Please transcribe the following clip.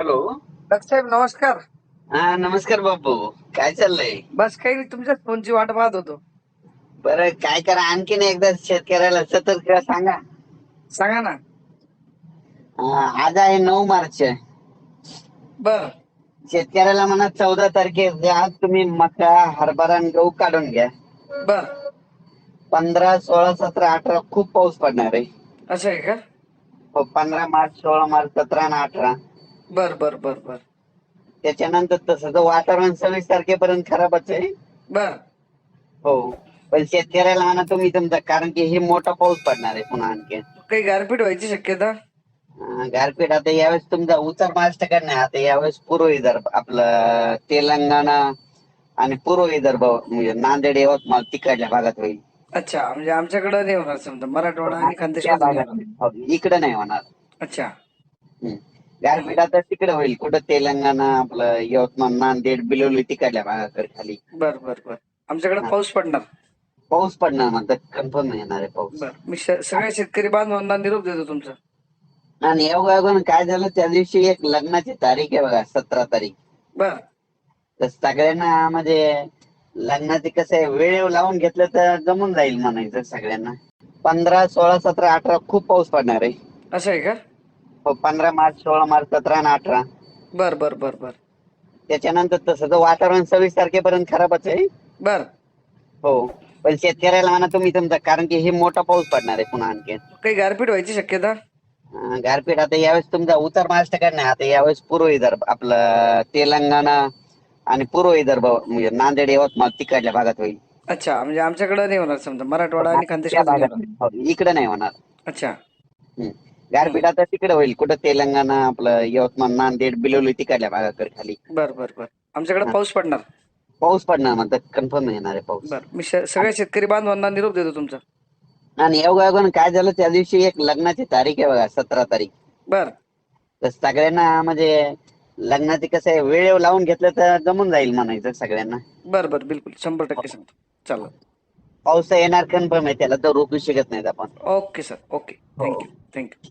Hello. Doctor साहेब नमस्कार. हा, नमस्कार बापू. काय चाललंय? बस काही नाही, तुमच्याच फोनची वाट पाहत होतो. बरं, काय करा, आणखीन एकदा शेतकऱ्याला सतर्क सांगा. सांगा ना. आज आहे 9 मार्च. बर शेतकऱ्याला म्हणा 14 तारखेला आज तुम्ही मका, हरभरा आणि गहू काढून घ्या. बर 15, 16, 17, 18 खूप पाऊस पडणार आहे. असं आहे का? 15 मार्च, 16 मार्च, 17 आणि 18. बर बर बर बर त्याच्यानंतर तसं तर वातावरण 26 तारखेपर्यंत खराबच आहे. बर हो, पण शेतकऱ्याला म्हणा तुम्ही तुमचा, कारण की हे मोठा पाऊस पडणार आहे पुन्हा आणखी. काही गारपीट व्हायची शक्यता? गारपीट आता यावेळेस तुमचा उत्तर महाराष्ट्र नाही, आता यावेळेस पूर्व विदर्भ आपलं तेलंगणा आणि पूर्व विदर्भ म्हणजे नांदेड, यवतमाळ तिकडच्या भागात होईल. अच्छा, म्हणजे आमच्याकडे नाही होणार, समजा मराठवाडा आणि त्या खानदेशात भागात होणार. हो, इकडे नाही होणार. अच्छा. गारपीट आता तिकडे होईल, कुठं तेलंगणा, आपलं यवतमाळ, नांदेड, बिलोली तिकडल्या भागाकडे खाली. बर बर बर आमच्याकडे हा. पाऊस पडणार. पाऊस पडणार म्हणतात, कन्फर्म येणार आहे पाऊस. बर मी सगळ्या शेतकरी बांधवांना निरोप देतो तुमचा. आणि योगायोगानं काय झालं, त्या दिवशी एक लग्नाची तारीख आहे बघा, 17 तारीख. बर तर सगळ्यांना म्हणजे लग्नाचे कसं आहे, वेळ लावून घेतलं तर जमून जाईल म्हणायचं सगळ्यांना. 15, 16, 17, 18 खूप पाऊस पडणार आहे. असं आहे का? हो, 15 मार्च, 16 मार्च, 17 आणि 18. बर बर बर बर त्याच्यानंतर तसं तर वातावरण 26 तारखेपर्यंत खराबच आहे. बर हो, पण शेतकऱ्याला म्हणा तुम्ही तुमचा, कारण की हे मोठा पाऊस पडणार आहे पुन्हा आणखी. काही गारपीट व्हायची शक्यता? गारपीट आता यावेळेस तुमचा उत्तर महाराष्ट्र नाही, आता यावेळेस पूर्व विदर्भ आपलं तेलंगणा आणि पूर्व विदर्भ म्हणजे नांदेड, यवतमाळ तिकडल्या भागात होईल. अच्छा, म्हणजे आमच्याकडे नाही होणार, समजा मराठवाडा आणि त्या खानदेशात नाही भागात होणार. हो, इकडे नाही होणार. अच्छा. गारपीट आता तिकडे होईल, कुठं तेलंगणा, आपलं यवतमाळ, नांदेड, बिलोली तिकडल्या भागाकडे खाली. बर बर बर आमच्याकडे पाऊस पडणार. पाऊस पडणार म्हणतात, कन्फर्म येणार आहे पाऊस. बर मी सगळ्या शेतकरी बांधवांना निरोप देतो तुमचा. आणि योगायोगानं काय झालं, त्या दिवशी एक लग्नाची तारीख आहे बघा, 17 तारीख. बर तर सगळ्यांना म्हणजे लग्नाचे कसं आहे, वेळ लावून घेतलं तर जमून जाईल म्हणायचं सगळ्यांना. बर बर बिलकुल 100% सांगतो. चालेल. पाऊस येणार कन्फर्म आहे, त्याला तर रोखू शकत नाहीत आपण. Okay sir, okay. हो. थँक्यू.